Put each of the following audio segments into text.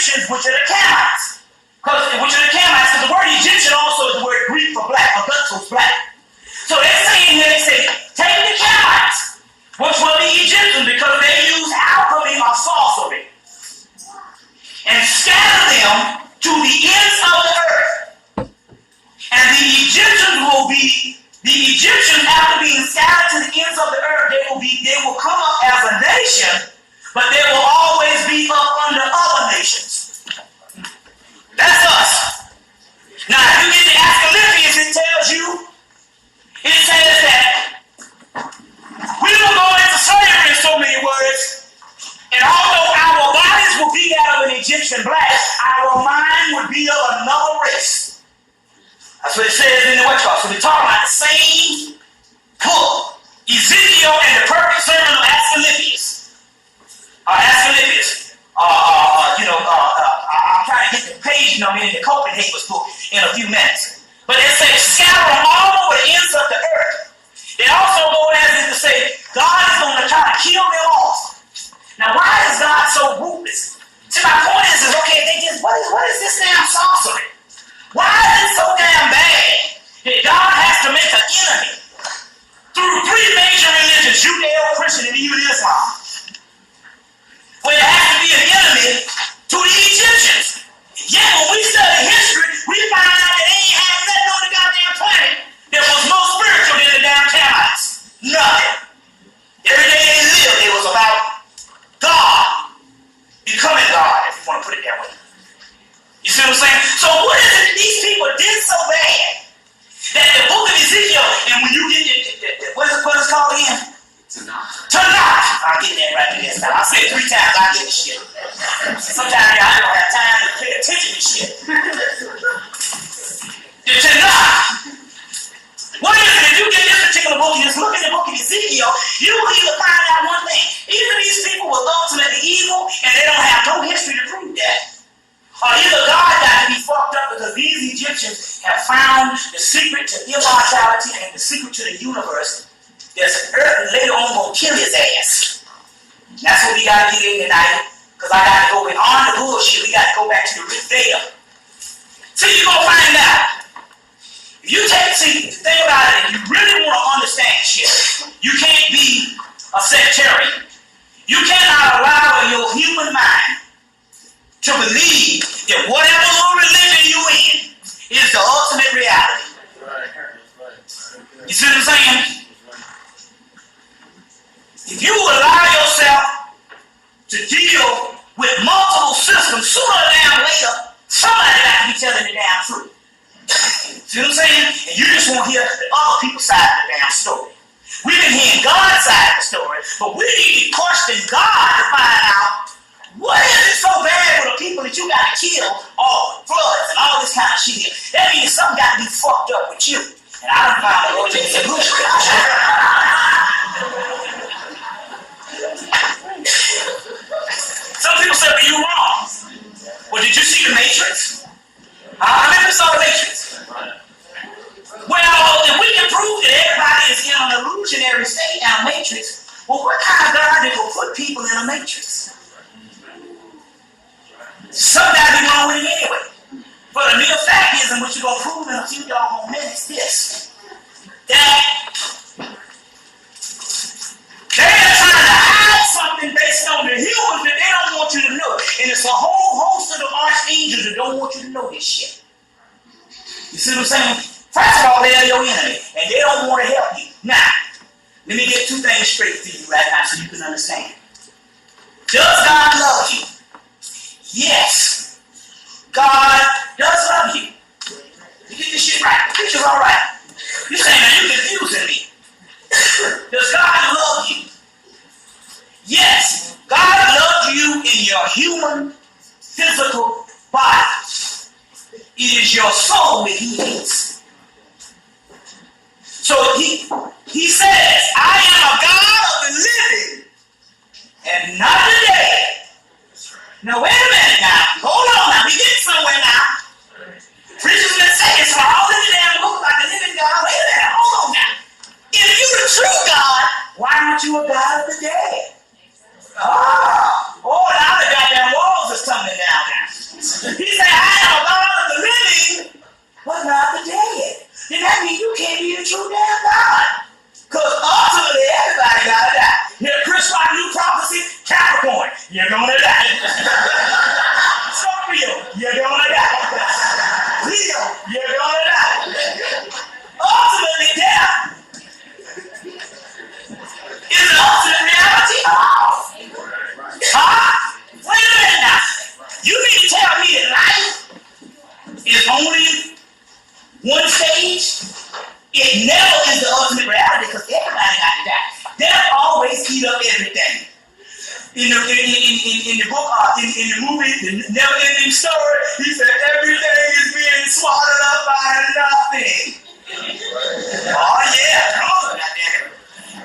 Egyptians, which are the Canaanites. Because the word Egyptian also is the word Greek for black, or Gutsos, black. So they're saying here, they say, take the Canaanites, which were the Egyptians, because they use alchemy or sorcery, and scatter them to the ends of the earth. And the Egyptians, after being scattered to the ends of the earth, they will come up as a nation, but they will always be up under other nations. That's us. Now, if you get to Philippians, it says that we will go into slavery in so many words, and although our bodies will be that of an Egyptian black, our mind would be of another race. That's what it says in the what's called. So we're talking about the same book, Ezekiel and the perfect sermon of Philippians. I'm trying to get the page number in the Copenhagen's book in a few minutes. But it says, scatter them all over the ends of the earth. They also go as if to say, God is going to try to kill them off. Now, why is God so ruthless? See, my point is okay, what is this damn sorcery? Why is it so damn bad that God has to make an enemy through three major religions, Judeo-Christian and even Islam? Well, it has to be an enemy to the Egyptians. Yet when we study history, we find out that they ain't had nothing on the goddamn planet that was more spiritual than the damn Canaanites. Nothing. Every day they lived, it was about God becoming God, if you want to put it that way. You see what I'm saying? So what is it that these people did so bad that the book of Ezekiel, and when you get what is it called again? Tonight. I'll get that right there. I say it 3 times, I get the shit. Sometimes I don't have time to pay attention to shit. The Tanakh. What is it? If you get this particular book and just look at the book of Ezekiel, you will either find out one thing. Either these people were ultimately evil and they don't have no history to prove that. Or either God got to be fucked up because these Egyptians have found the secret to immortality and the secret to the universe. There's an earth later on going to kill his ass. That's what we got to get in tonight. Because I got to go beyond the bullshit. We got to go back to the Rick Veil. So you're going to find out. If you the thing about it, if you really want to understand shit, you can't be a sectarian. You cannot allow your human mind to believe that whatever little religion you in is the ultimate reality. You see what I'm saying? If you allow yourself to deal with multiple systems, sooner or damn later, somebody got to be telling the damn truth. See what I'm saying? And you just won't hear the other people's side of the damn story. We've been hearing God's side of the story, but we need to question God to find out what is it so bad with the people that you got to kill, all floods and all this kind of shit. That means something got to be fucked up with you. And I don't find the ultimate solution. Some people say, well, you're wrong. Well, did you see the Matrix? How many people saw the Matrix? Well, if we can prove that everybody is in an illusionary state in a Matrix, well, what kind of God did put people in a Matrix? Something got to be wrong with him anyway. But the mere fact is, and what you're going to prove in a few doggone minutes, this. That they're trying to hide something based on the humans that they don't want you to know. And it's a whole host of the archangels that don't want you to know this shit. You see what I'm saying? First of all, they're your enemy, and they don't want to help you. Now, let me get 2 things straight for you right now so you can understand. Does God love you? Yes. God does love you. You get this shit right. The picture's all right. You're saying that you're confusing me. Does God love you? Yes. God loves you in your human, physical body. It is your soul that he hates. So he says, I am a God of the living and not the dead. Now wait a minute now. Hold on now. We get somewhere now. Preachers been saying it's all in the damn book about the living God. Wait a minute. Hold on now. If you're the true God, why aren't you a God of the dead? Oh, now the goddamn walls is coming down now. You're gonna die. Scorpio, you're gonna die. Leo, you're gonna die. Ultimately, death is the ultimate reality. Huh? Wait a minute now. You mean to tell me that life is only one stage? It never is the ultimate reality because everybody got to die. Death always eat up everything. In the book, in the movie, The Never Ending Story, he said everything is being swallowed up by nothing. Oh yeah, come on, goddamn.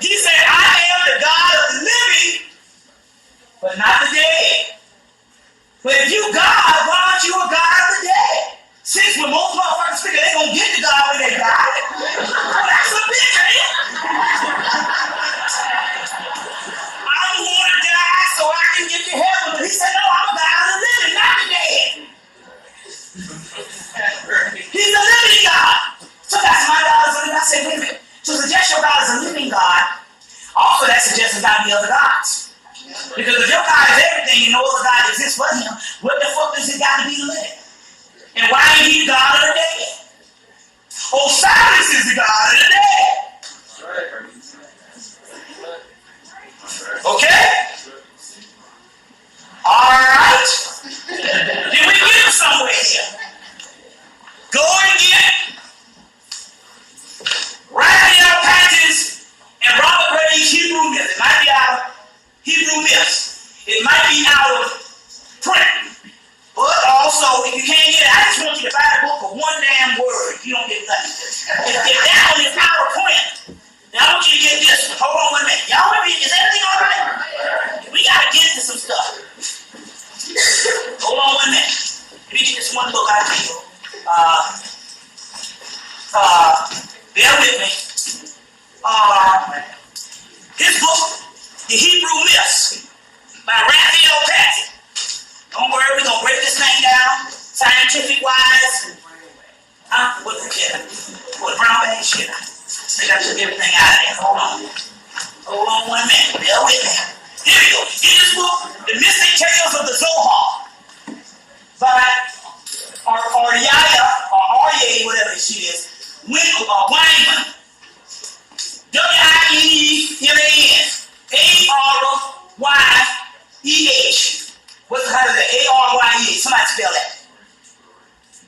He said, I am the God of the living, but not the dead. But if you God, why aren't you a God of the dead? Since when most motherfuckers figure they're gonna get to God when they die, well, that's a bitch, man. I don't want to die so I can get to heaven. But he said, no, I'm a God of the living, not the dead. He's a living God. So that's my God is a living. I said, wait a minute. To suggest your God is a living God, also that suggests there's got to be other gods. Because if your God is everything and no other God exists for him, what the fuck does it got to be living? And why ain't he the God of the dead? Osiris is the God of the dead. Okay? Alright. Did we get somewhere here? Go and get Raphael Patches and Robert Grady's Hebrew myth. It might be out of Hebrew myths. It might be out of print. But also, if you can't get it, I just want you to buy the book for one damn word. If you don't get nothing. If that one is out of print, then I want you to get this one. Hold on 1 minute. Y'all with me? Is everything all right? We got to get into some stuff. Hold on 1 minute. Let me get this one book out of you. Bear with me. This book, The Hebrew Myths, by Raphael Patton. Don't worry, we're going to break this thing down, scientific-wise. What's the kid? What, brown bag? Shit. I think I took everything out of there. Hold on 1 minute. Bear with me. Here we go. In this book, The Mystic Tales of the Zohar, by Arye, whatever this shit is, Weinman. W-I-N-E-M-A-N. A-R-Y-E-H. What's the height of that? A-R-Y-E-H. Somebody spell that.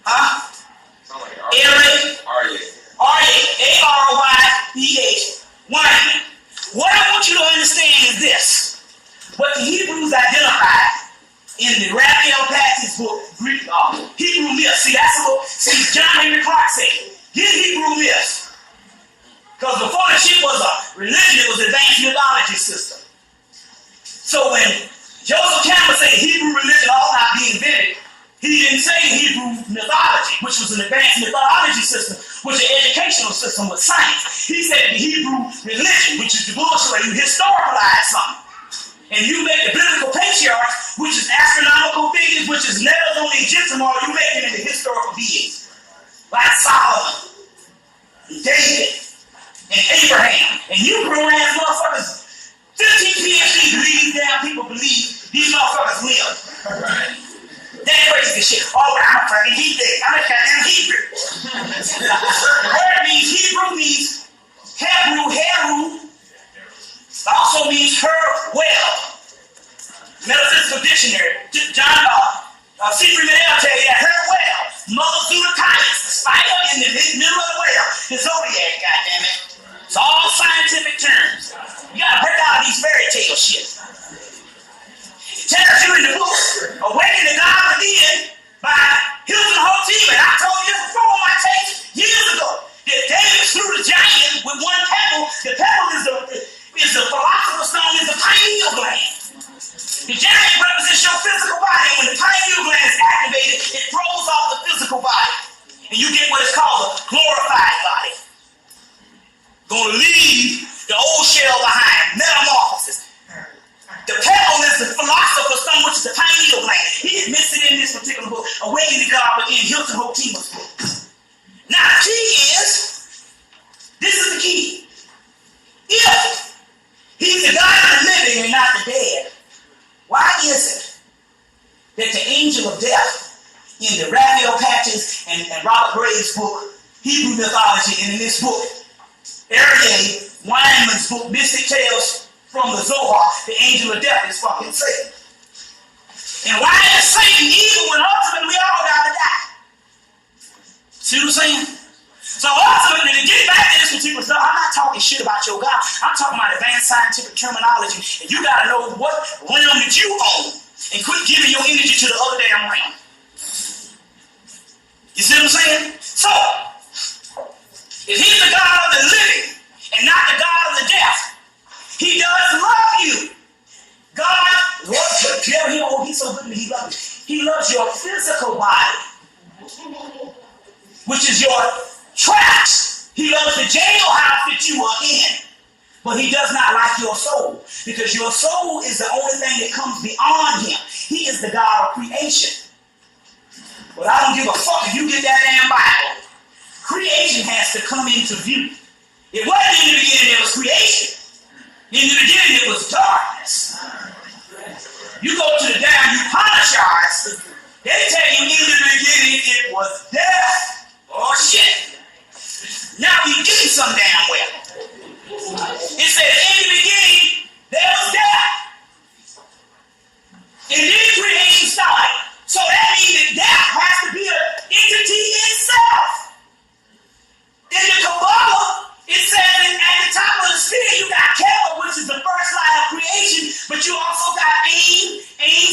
Huh? Arye. A-R-Y-E-H. Weinman. What I want you to understand is this. What the Hebrews identified in the Raphael Patton's book, Greek Hebrew myths. See, that's the book. See, John Henry Clark said, get Hebrew myths. Because before the shit was a religion, it was an advanced mythology system. So when Joseph Campbell said Hebrew religion ought not be invented, he didn't say Hebrew mythology, which was an advanced mythology system, which an educational system with science. He said the Hebrew religion, which is the bullshit where you historicalize something. And you make the biblical patriarchs, which is astronomical figures, which is never on the Egyptian model, you make them into historical beings. Like Solomon, and David, and Abraham. And you grown-ass motherfuckers, 15 PhD believe damn people believe these motherfuckers live. That crazy shit. Oh, I'm a fucking Hebrew. I'm a goddamn Hebrew. The word means Hebrew means Heru. It also means her well. Metaphysical dictionary. John Secret Manel tell you that her well. Mother Zootitis, the spider in the middle of the well. The zodiac, goddammit. It's all scientific terms. You gotta break out these fairy tale shit. It tells you in the book, Awakening the God Within by Hilton Hotep. And I told you this before on my tape years ago. That David slew the giant with one pebble. The pebble is the philosopher's stone, is the pineal gland. The giant represents your physical body. When the pineal gland is activated, it throws off the physical body. And you get what is called a glorified body. Gonna leave the old shell behind, metamorphosis. The pebble is the philosopher's stone, which is the pineal gland. He admits it in this particular book, Awakening God Within, Hilton Hotep's book. Now the key is, this is the key. If he's the God of the living and not the dead, Why is it that the angel of death in the Raphael Patches and Robert Graves' book, Hebrew Mythology, and in this book, Ariel Weinman's book, Mystic Tales from the Zohar, the angel of death is fucking Satan. And why is Satan evil when ultimately we all gotta die? See what I'm saying? So ultimately, to get back to this particular stuff, I'm not talking shit about your God. I'm talking about advanced scientific terminology. And you gotta know what realm that you own. And quit giving your energy to the other damn realm. You see what I'm saying? So, if he's the God of the living and not the God of the death, he does love you. God loves you. Tell him, oh, he's so good to me, he loves you. He loves your physical body, which is your traps. He loves the jailhouse that you are in. But he does not like your soul, because your soul is the only thing that comes beyond him. He is the God of creation. But I don't give a fuck if you get that damn Bible. Creation has to come into view. It wasn't in the beginning, it was creation. In the beginning, it was darkness. You go to the damn Upanishads, they tell you in the beginning it was death. Oh shit. Now you're getting some damn well. It said in the beginning, there was death. And then creation started. So that means that death has to be an entity itself. In the Kabbalah, it says that at the top of the sphere, you got Keter, which is the first line of creation, but you also got Ein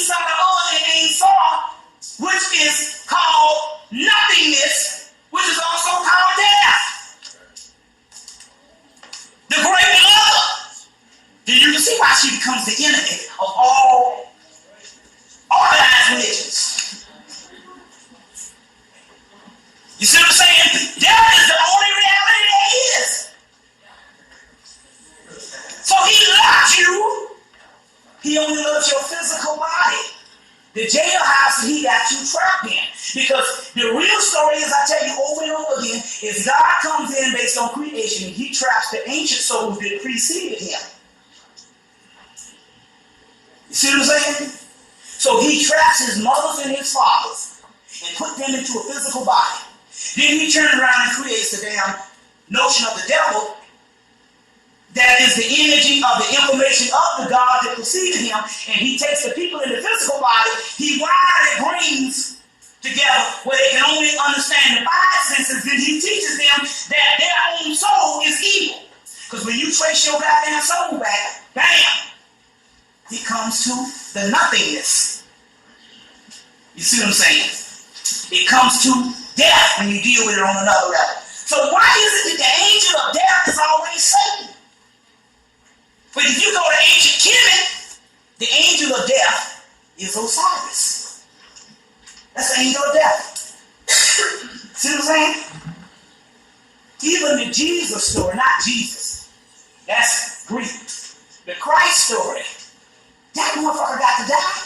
Sabaoth, and Ein Sar, which is called nothingness, which is also called death. The great mother. Then you can see why she becomes the enemy of all organized religions. You see what I'm saying? Death is the only reality there is. So he loves you. He only loves your physical body. The jailhouse that he got you trapped in. Because the real story is, I tell you over and over again, is God comes in based on creation and he traps the ancient souls that preceded him. You see what I'm saying? So he traps his mothers and his fathers and put them into a physical body. Then he turns around and creates the damn notion of the devil that is the energy of the information of the God that preceded him, and he takes the people in the physical body, he wires and brings together where they can only understand the five senses, then he teaches them that their own soul is evil. Because when you trace your goddamn soul back, bam, he comes to the nothingness. You see what I'm saying? It comes to death when you deal with it on another level. So why is it that the angel of death is always Satan? But if you go to ancient Kemet, the angel of death is Osiris. That's the angel of death. See what I'm saying? Even the Jesus story, not Jesus, that's Greek. The Christ story, that motherfucker got to die.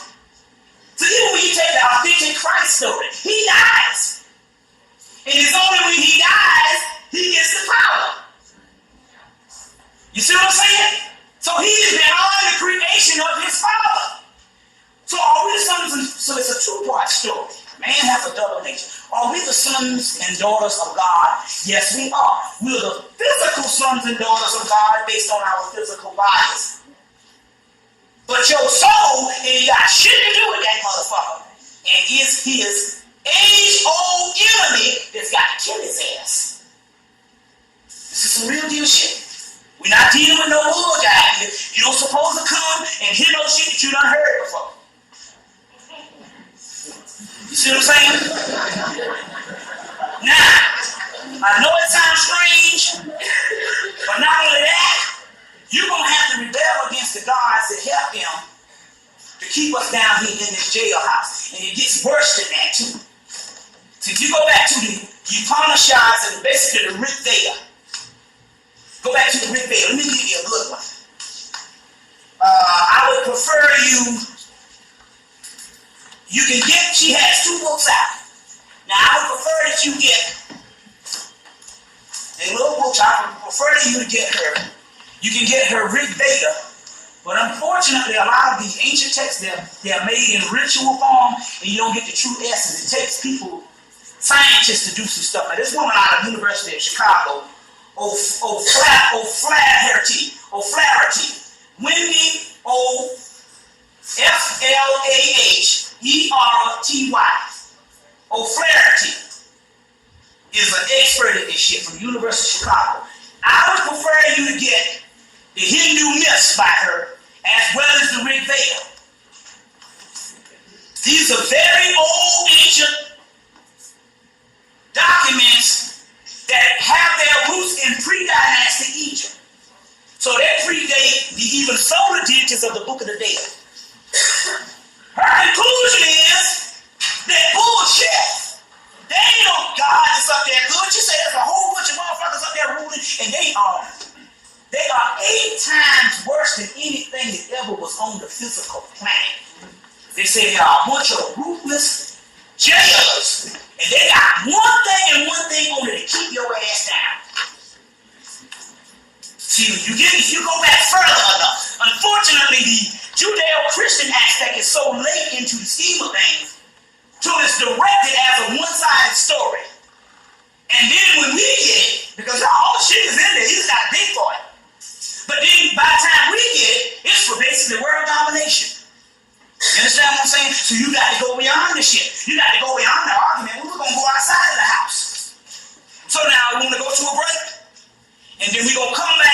So even when you take the authentic Christ story, he dies. And it's only when he dies, he gets the power. You see what I'm saying? So he is beyond the creation of his father. So are we the sons and so it's a two-part story. Man has a double nature. Are we the sons and daughters of God? Yes, we are. We're the physical sons and daughters of God based on our physical bodies. But your soul ain't got shit to do with that motherfucker. And is his age-old enemy that's got to kill his ass. This is some real deal shit. We're not dealing with no bullshit here. You don't supposed to come and hear no shit that you done heard before. You see what I'm saying? Now, I know it sounds strange, but not only that, you're going to have to rebel against the gods that help them to keep us down here in this jailhouse. And it gets worse than that, too. So if you go back to the Upanishads and basically the Rig Veda, go back to the Rig Veda. Let me give you a good one. I would prefer you can get, she has 2 books out. Now, I would prefer that you get a little book. I would prefer that you to get her. You can get her Rig Veda But unfortunately, a lot of these ancient texts, they're made in ritual form, and you don't get the true essence. It takes people, scientists, to do some stuff. Now, this woman out of the University of Chicago, O'Flaherty, Wendy O'Flaherty, O'Flaherty is an expert at this shit from the University of Chicago. I would prefer you to get the Hindu myths by her as well as the Rig Veda. These are very old, ancient documents that have their roots in pre-dynastic Egypt. So they predate the even solar deities of the Book of the Dead. Her conclusion is that bullshit. They ain't no God that's up there good. You say there's a whole bunch of motherfuckers up there ruling, and they are 8 times worse than anything that ever was on the physical planet. They say they are a bunch of ruthless jailers, and they got one thing and one thing only to keep your ass down. See, if you go back further enough,